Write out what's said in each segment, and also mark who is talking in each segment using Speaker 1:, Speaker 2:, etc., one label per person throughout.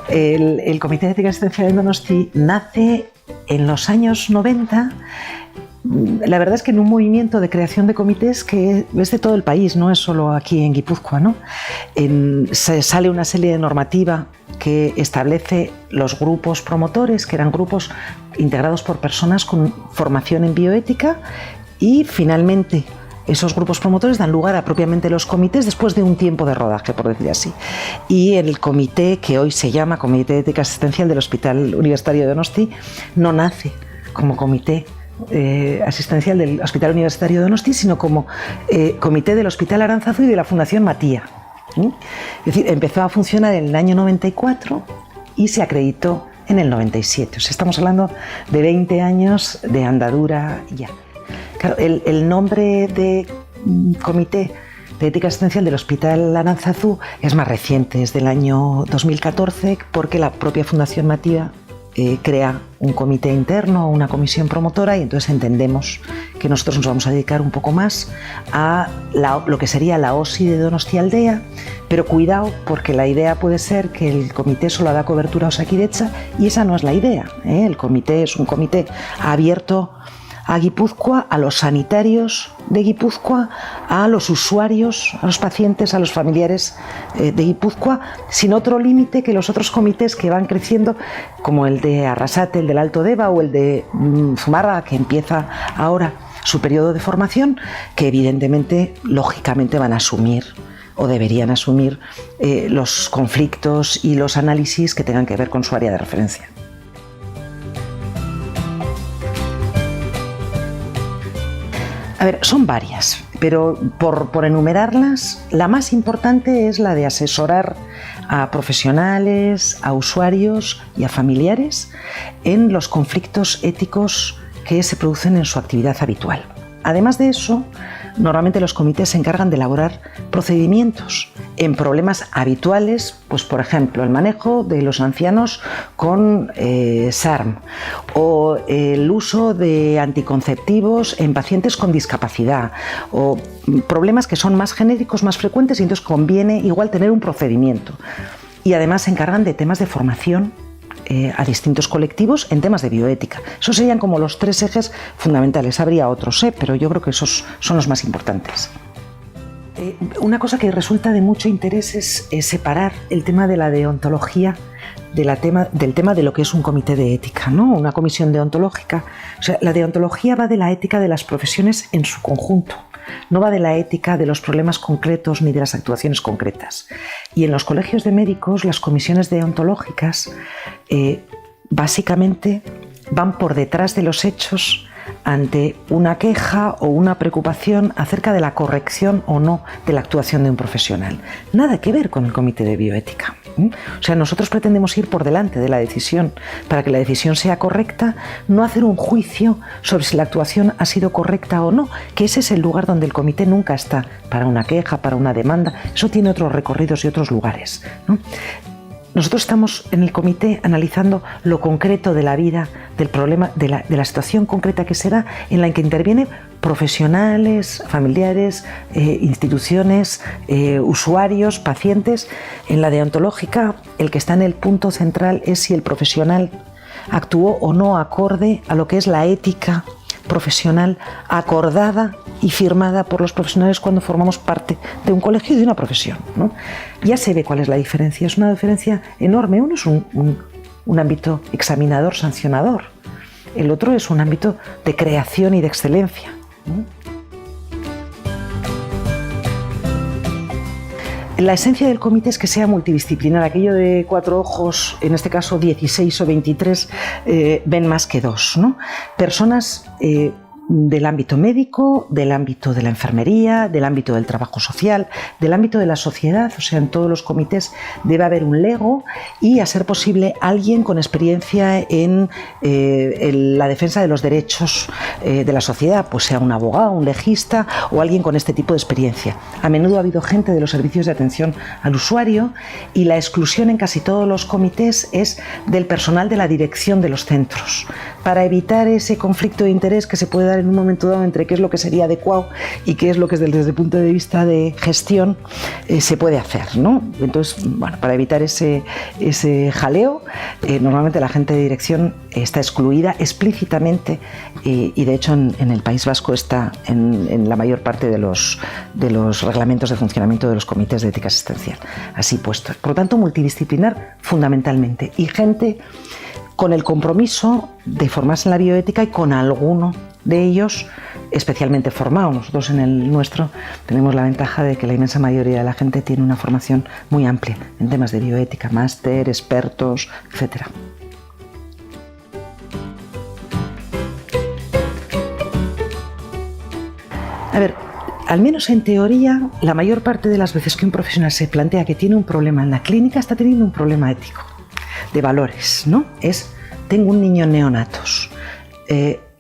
Speaker 1: El Comité de Ética Asistencial de Donosti nace en los años 90. La verdad es que en un movimiento de creación de comités que es de todo el país, no es solo aquí en Guipúzcoa, ¿no? Sale una serie de normativa que establece los grupos promotores, que eran grupos integrados por personas con formación en bioética, y finalmente esos grupos promotores dan lugar a propiamente los comités después de un tiempo de rodaje, por decir así. Y el comité, que hoy se llama Comité de Ética Asistencial del Hospital Universitario de Donosti, no nace como comité asistencial del Hospital Universitario de Donosti, sino como comité del Hospital Aránzazu y de la Fundación Matia. Es decir, empezó a funcionar en el año 94 y se acreditó en el 97. O sea, estamos hablando de 20 años de andadura ya. Claro, el nombre de Comité de Ética Asistencial del Hospital Aránzazu es más reciente, es del año 2014, porque la propia Fundación Matia crea un comité interno, una comisión promotora, y entonces entendemos que nosotros nos vamos a dedicar un poco más a lo que sería la OSI de Donostialdea, pero cuidado, porque la idea puede ser que el comité solo da cobertura a Osakidetza, y esa no es la idea, ¿eh? El comité es un comité abierto a Guipúzcoa, a los sanitarios de Guipúzcoa, a los usuarios, a los pacientes, a los familiares de Guipúzcoa, sin otro límite que los otros comités que van creciendo, como el de Arrasate, el del Alto Deba, o el de Zumárraga, que empieza ahora su periodo de formación, que evidentemente, lógicamente, van a asumir o deberían asumir los conflictos y los análisis que tengan que ver con su área de referencia. A ver, son varias, pero por enumerarlas, la más importante es la de asesorar a profesionales, a usuarios y a familiares en los conflictos éticos que se producen en su actividad habitual. Además de eso, normalmente los comités se encargan de elaborar procedimientos en problemas habituales, pues por ejemplo el manejo de los ancianos con SARM, o el uso de anticonceptivos en pacientes con discapacidad, o problemas que son más genéricos, más frecuentes, y entonces conviene igual tener un procedimiento. Y además se encargan de temas de formación a distintos colectivos en temas de bioética. Esos serían como los tres ejes fundamentales. Habría otros, pero yo creo que esos son los más importantes. Una cosa que resulta de mucho interés es separar el tema de la deontología del tema de lo que es un comité de ética, ¿no? Una comisión deontológica. O sea, la deontología va de la ética de las profesiones en su conjunto. No va de la ética de los problemas concretos ni de las actuaciones concretas. Y en los colegios de médicos, las comisiones deontológicas básicamente van por detrás de los hechos ante una queja o una preocupación acerca de la corrección o no de la actuación de un profesional. Nada que ver con el comité de bioética. O sea, nosotros pretendemos ir por delante de la decisión para que la decisión sea correcta, no hacer un juicio sobre si la actuación ha sido correcta o no, que ese es el lugar donde el comité nunca está para una queja, para una demanda. Eso tiene otros recorridos y otros lugares, ¿no? Nosotros estamos en el comité analizando lo concreto de la vida, del problema, de la situación concreta que se da, en la que intervienen profesionales, familiares, instituciones, usuarios, pacientes. En la deontológica, el que está en el punto central es si el profesional actuó o no acorde a lo que es la ética profesional acordada y firmada por los profesionales cuando formamos parte de un colegio y de una profesión, ¿no? Ya se ve cuál es la diferencia, es una diferencia enorme. Uno es un ámbito examinador, sancionador, el otro es un ámbito de creación y de excelencia, ¿no? La esencia del comité es que sea multidisciplinar. Aquello de 4 ojos, en este caso 16 o 23, ven más que 2, ¿no? Personas del ámbito médico, del ámbito de la enfermería, del ámbito del trabajo social, del ámbito de la sociedad. O sea, en todos los comités debe haber un lego y, a ser posible, alguien con experiencia en la defensa de los derechos de la sociedad, pues sea un abogado, un legista o alguien con este tipo de experiencia. A menudo ha habido gente de los servicios de atención al usuario, y la exclusión en casi todos los comités es del personal de la dirección de los centros, para evitar ese conflicto de interés que se puede dar en un momento dado entre qué es lo que sería adecuado y qué es lo que desde el punto de vista de gestión se puede hacer, ¿no? Entonces, bueno, para evitar ese jaleo, normalmente la gente de dirección está excluida explícitamente y de hecho en el País Vasco está en la mayor parte de los reglamentos de funcionamiento de los comités de ética asistencial, así puestos. Por lo tanto, multidisciplinar fundamentalmente y gente con el compromiso de formarse en la bioética y con alguno de ellos especialmente formado. Nosotros en el nuestro tenemos la ventaja de que la inmensa mayoría de la gente tiene una formación muy amplia en temas de bioética, máster, expertos, etcétera. A ver, al menos en teoría, la mayor parte de las veces que un profesional se plantea que tiene un problema en la clínica, está teniendo un problema ético, de valores, ¿no? Tengo un niño en neonatos,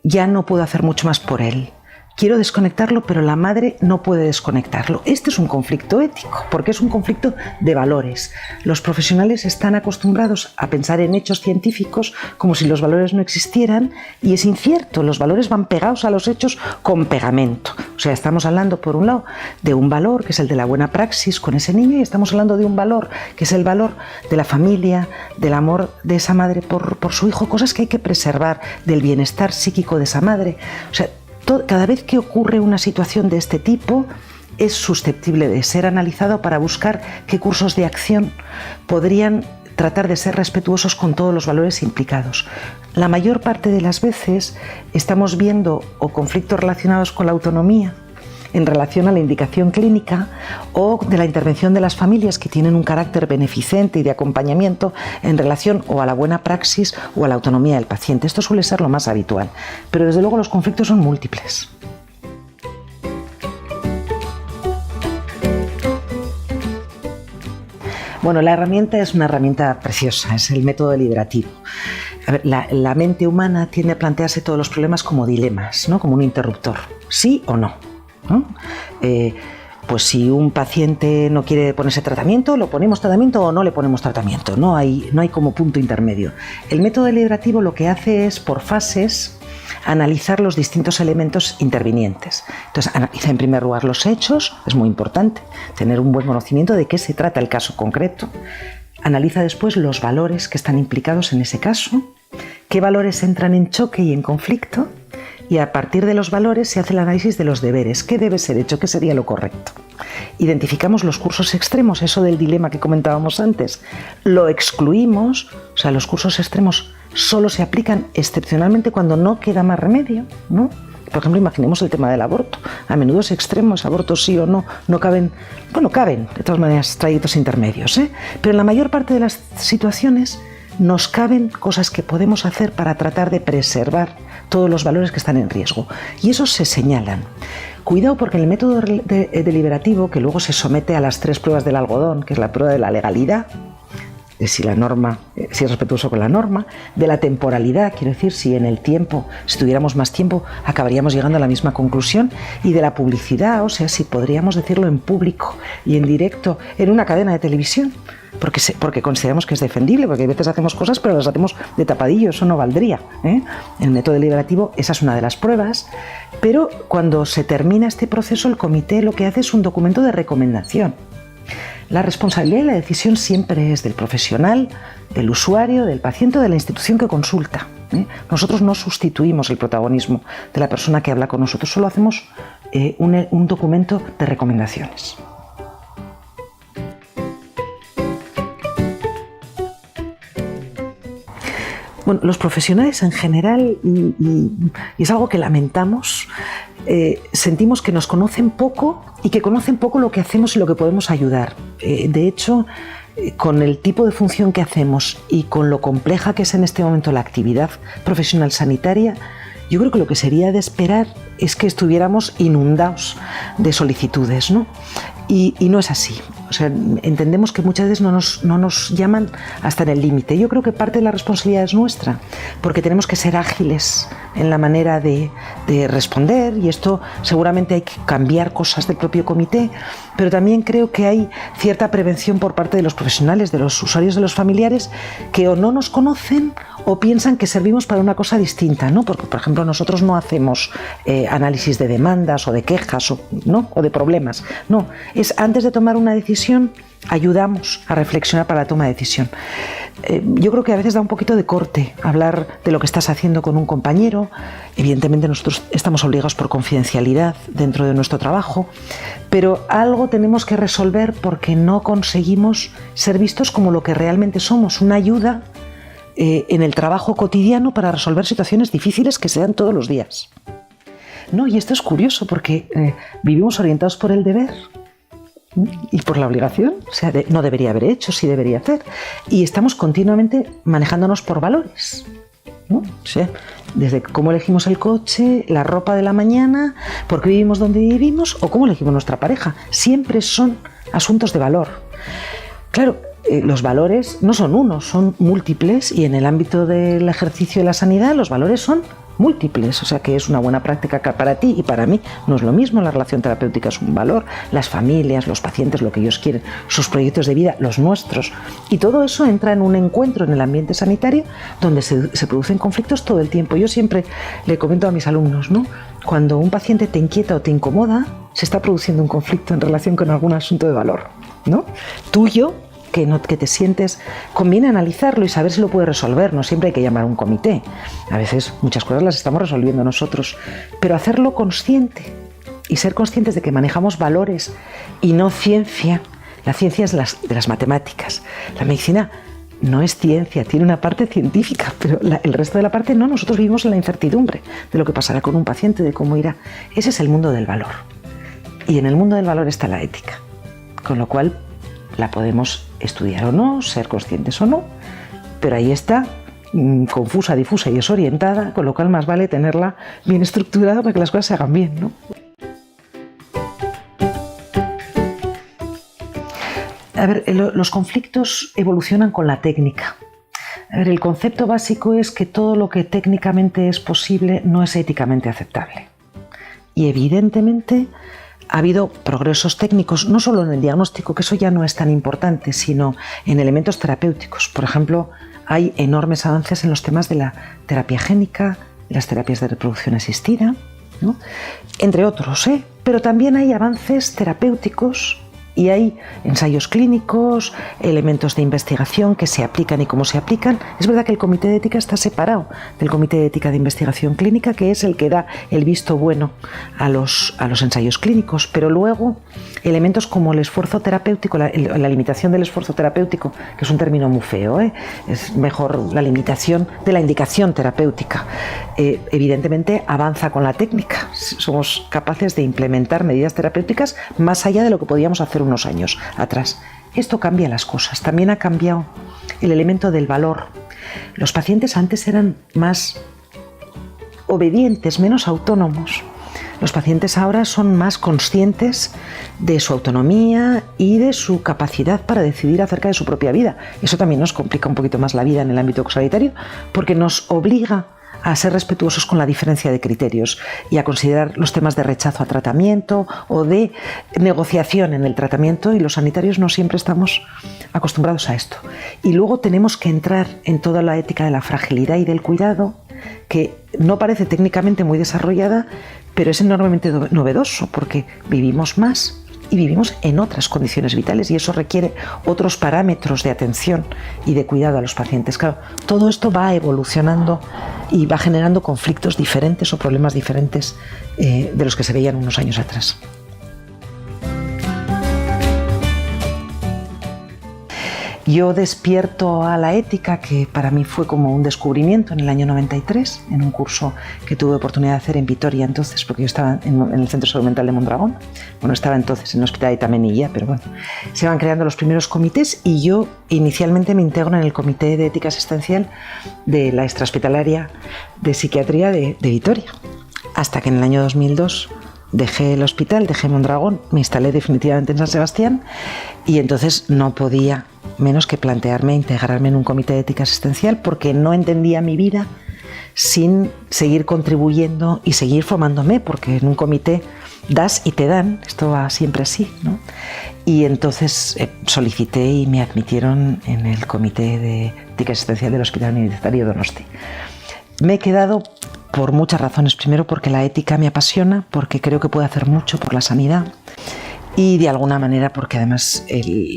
Speaker 1: ya no puedo hacer mucho más por él. Quiero desconectarlo, pero la madre no puede desconectarlo. Este es un conflicto ético, porque es un conflicto de valores. Los profesionales están acostumbrados a pensar en hechos científicos como si los valores no existieran, y es incierto, los valores van pegados a los hechos con pegamento. O sea, estamos hablando, por un lado, de un valor, que es el de la buena praxis con ese niño, y estamos hablando de un valor, que es el valor de la familia, del amor de esa madre por su hijo, cosas que hay que preservar, del bienestar psíquico de esa madre. O sea, cada vez que ocurre una situación de este tipo es susceptible de ser analizado para buscar qué cursos de acción podrían tratar de ser respetuosos con todos los valores implicados. La mayor parte de las veces estamos viendo o conflictos relacionados con la autonomía en relación a la indicación clínica o de la intervención de las familias que tienen un carácter beneficente y de acompañamiento en relación o a la buena praxis o a la autonomía del paciente. Esto suele ser lo más habitual, pero desde luego los conflictos son múltiples. Bueno, la herramienta es una herramienta preciosa, es el método deliberativo. A ver, la mente humana tiende a plantearse todos los problemas como dilemas, ¿no? Como un interruptor, sí o no, ¿no? Pues si un paciente no quiere ponerse tratamiento, ¿lo ponemos tratamiento o no le ponemos tratamiento? No hay como punto intermedio. El método deliberativo lo que hace es, por fases, analizar los distintos elementos intervinientes. Entonces, analiza en primer lugar los hechos, es muy importante tener un buen conocimiento de qué se trata el caso concreto. Analiza después los valores que están implicados en ese caso, qué valores entran en choque y en conflicto, y a partir de los valores se hace el análisis de los deberes, qué debe ser hecho, qué sería lo correcto. Identificamos los cursos extremos, eso del dilema que comentábamos antes, lo excluimos, o sea, los cursos extremos solo se aplican excepcionalmente cuando no queda más remedio, ¿no? Por ejemplo, imaginemos el tema del aborto. A menudo es extremo, es aborto sí o no, no caben, bueno, caben de todas maneras trayectos intermedios, pero en la mayor parte de las situaciones nos caben cosas que podemos hacer para tratar de preservar todos los valores que están en riesgo. Y esos se señalan. Cuidado, porque el método deliberativo, que luego se somete a las 3 pruebas del algodón, que es la prueba de la legalidad, de si la norma, si es respetuoso con la norma, de la temporalidad, quiero decir, si en el tiempo, si tuviéramos más tiempo, acabaríamos llegando a la misma conclusión, y de la publicidad, o sea, si podríamos decirlo en público y en directo en una cadena de televisión, porque consideramos que es defendible, porque a veces hacemos cosas pero las hacemos de tapadillo, eso no valdría, ¿eh? El método deliberativo, esa es una de las pruebas, pero cuando se termina este proceso, el comité lo que hace es un documento de recomendación. La responsabilidad y la decisión siempre es del profesional, del usuario, del paciente o de la institución que consulta, ¿eh? Nosotros no sustituimos el protagonismo de la persona que habla con nosotros, solo hacemos un documento de recomendaciones. Bueno, los profesionales en general, y es algo que lamentamos, sentimos que nos conocen poco y que conocen poco lo que hacemos y lo que podemos ayudar. De hecho, con el tipo de función que hacemos y con lo compleja que es en este momento la actividad profesional sanitaria, yo creo que lo que sería de esperar es que estuviéramos inundados de solicitudes, ¿no? Y no es así. O sea, entendemos que muchas veces no nos llaman hasta en el límite. Yo creo que parte de la responsabilidad es nuestra, porque tenemos que ser ágiles en la manera de responder, y esto seguramente hay que cambiar cosas del propio comité, pero también creo que hay cierta prevención por parte de los profesionales, de los usuarios, de los familiares, que o no nos conocen o piensan que servimos para una cosa distinta, ¿no? Porque, por ejemplo, nosotros no hacemos análisis de demandas o de quejas, ¿no? O de problemas. No, es antes de tomar una decisión, ayudamos a reflexionar para la toma de decisión. Yo creo que a veces da un poquito de corte hablar de lo que estás haciendo con un compañero. Evidentemente nosotros estamos obligados por confidencialidad dentro de nuestro trabajo, pero algo tenemos que resolver porque no conseguimos ser vistos como lo que realmente somos, una ayuda en el trabajo cotidiano para resolver situaciones difíciles que se dan todos los días. No, y esto es curioso porque vivimos orientados por el deber y por la obligación, o sea, no debería haber hecho, sí debería hacer, y estamos continuamente manejándonos por valores, ¿no? O sea, desde cómo elegimos el coche, la ropa de la mañana, por qué vivimos donde vivimos o cómo elegimos nuestra pareja, siempre son asuntos de valor. Claro, los valores no son uno, son múltiples, y en el ámbito del ejercicio de la sanidad los valores son múltiples, o sea que es una buena práctica para ti y para mí no es lo mismo. La relación terapéutica es un valor, las familias, los pacientes, lo que ellos quieren, sus proyectos de vida, los nuestros, y todo eso entra en un encuentro en el ambiente sanitario donde se producen conflictos todo el tiempo. Yo siempre le comento a mis alumnos, ¿no? Cuando un paciente te inquieta o te incomoda, se está produciendo un conflicto en relación con algún asunto de valor, ¿no? Tuyo, que te sientes, conviene analizarlo y saber si lo puedes resolver. No siempre hay que llamar a un comité. A veces muchas cosas las estamos resolviendo nosotros, pero hacerlo consciente y ser conscientes de que manejamos valores y no ciencia. La ciencia es de las matemáticas. La medicina no es ciencia, tiene una parte científica, pero el resto de la parte no. Nosotros vivimos en la incertidumbre de lo que pasará con un paciente, de cómo irá. Ese es el mundo del valor. Y en el mundo del valor está la ética, con lo cual la podemos estudiar o no, ser conscientes o no, pero ahí está, confusa, difusa y desorientada, con lo cual más vale tenerla bien estructurada para que las cosas se hagan bien, ¿no? A ver, los conflictos evolucionan con la técnica. A ver, el concepto básico es que todo lo que técnicamente es posible no es éticamente aceptable. Y evidentemente ha habido progresos técnicos, no solo en el diagnóstico, que eso ya no es tan importante, sino en elementos terapéuticos. Por ejemplo, hay enormes avances en los temas de la terapia génica, las terapias de reproducción asistida, ¿no? Entre otros, pero también hay avances terapéuticos y hay ensayos clínicos, elementos de investigación que se aplican y cómo se aplican. Es verdad que el Comité de Ética está separado del Comité de Ética de Investigación Clínica, que es el que da el visto bueno a los ensayos clínicos, pero luego elementos como el esfuerzo terapéutico, la limitación del esfuerzo terapéutico, que es un término muy feo, es mejor la limitación de la indicación terapéutica, evidentemente avanza con la técnica. Somos capaces de implementar medidas terapéuticas más allá de lo que podíamos hacer unos años atrás. Esto cambia las cosas. También ha cambiado el elemento del valor. Los pacientes antes eran más obedientes, menos autónomos. Los pacientes ahora son más conscientes de su autonomía y de su capacidad para decidir acerca de su propia vida. Eso también nos complica un poquito más la vida en el ámbito sanitario, porque nos obliga a ser respetuosos con la diferencia de criterios y a considerar los temas de rechazo a tratamiento o de negociación en el tratamiento, y los sanitarios no siempre estamos acostumbrados a esto. Y luego tenemos que entrar en toda la ética de la fragilidad y del cuidado, que no parece técnicamente muy desarrollada, pero es enormemente novedoso porque vivimos más y vivimos en otras condiciones vitales, y eso requiere otros parámetros de atención y de cuidado a los pacientes. Claro, todo esto va evolucionando y va generando conflictos diferentes o problemas diferentes de los que se veían unos años atrás. Yo despierto a la ética, que para mí fue como un descubrimiento en el año 93, en un curso que tuve oportunidad de hacer en Vitoria entonces, porque yo estaba en el Centro de Salud Mental de Mondragón. Bueno, estaba entonces en el Hospital de Tamenilla, pero bueno, se van creando los primeros comités y yo inicialmente me integro en el Comité de Ética Asistencial de la Extrahospitalaria de Psiquiatría de Vitoria, hasta que en el año 2002 dejé el hospital, dejé Mondragón, me instalé definitivamente en San Sebastián, y entonces no podía menos que plantearme integrarme en un comité de ética asistencial, porque no entendía mi vida, sin seguir contribuyendo y seguir formándome, porque en un comité, das y te dan, esto va siempre así, ¿no? Y entonces solicité y me admitieron en el comité de ética asistencial del Hospital Universitario Donosti. Me he quedado por muchas razones. Primero, porque la ética me apasiona, porque creo que puede hacer mucho por la sanidad y de alguna manera porque además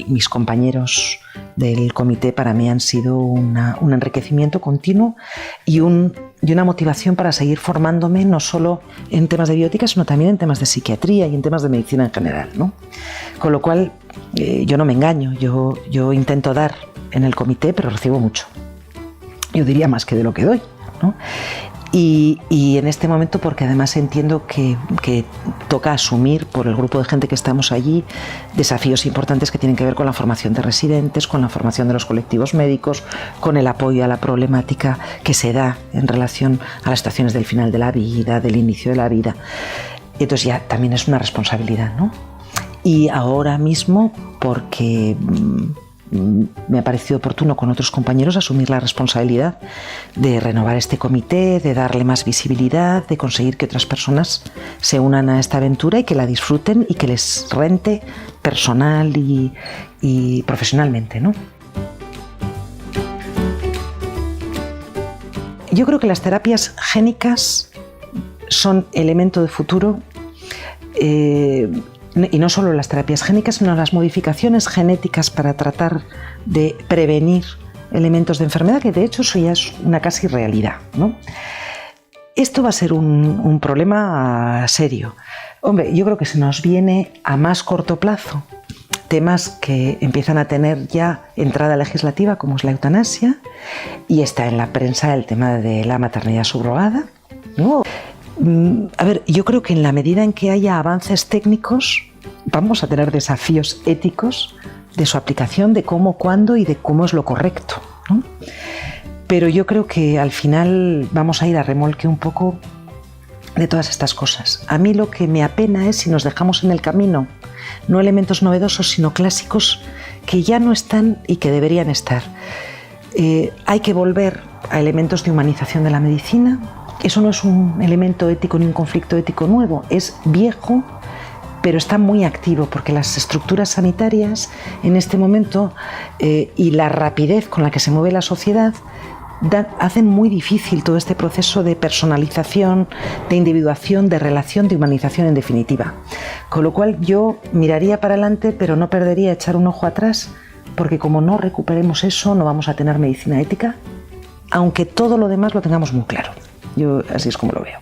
Speaker 1: mis compañeros del comité para mí han sido un enriquecimiento continuo y una motivación para seguir formándome no solo en temas de bioética, sino también en temas de psiquiatría y en temas de medicina en general, ¿no? Con lo cual, yo no me engaño, yo intento dar en el comité, pero recibo mucho. Yo diría más que de lo que doy, ¿no? Y en este momento, porque además entiendo que toca asumir por el grupo de gente que estamos allí desafíos importantes que tienen que ver con la formación de residentes, con la formación de los colectivos médicos, con el apoyo a la problemática que se da en relación a las situaciones del final de la vida, del inicio de la vida. Y entonces ya también es una responsabilidad, ¿no? Y ahora mismo, porque me ha parecido oportuno con otros compañeros asumir la responsabilidad de renovar este comité, de darle más visibilidad, de conseguir que otras personas se unan a esta aventura y que la disfruten y que les rente personal y profesionalmente, ¿no? Yo creo que las terapias génicas son elemento de futuro. Y no solo las terapias génicas, sino las modificaciones genéticas para tratar de prevenir elementos de enfermedad, que de hecho eso ya es una casi realidad, ¿no? Esto va a ser un problema serio. Hombre, yo creo que se nos viene a más corto plazo temas que empiezan a tener ya entrada legislativa, como es la eutanasia, y está en la prensa el tema de la maternidad subrogada, ¿no? A ver, yo creo que en la medida en que haya avances técnicos vamos a tener desafíos éticos de su aplicación, de cómo, cuándo y de cómo es lo correcto, ¿no? Pero yo creo que al final vamos a ir a remolque un poco de todas estas cosas. A mí lo que me apena es si nos dejamos en el camino no elementos novedosos, sino clásicos que ya no están y que deberían estar. Hay que volver a elementos de humanización de la medicina. Eso no es un elemento ético ni un conflicto ético nuevo, es viejo, pero está muy activo porque las estructuras sanitarias en este momento y la rapidez con la que se mueve la sociedad hacen muy difícil todo este proceso de personalización, de individuación, de relación, de humanización en definitiva. Con lo cual yo miraría para adelante, pero no perdería echar un ojo atrás, porque como no recuperemos eso, no vamos a tener medicina ética, aunque todo lo demás lo tengamos muy claro. Yo así es como lo veo.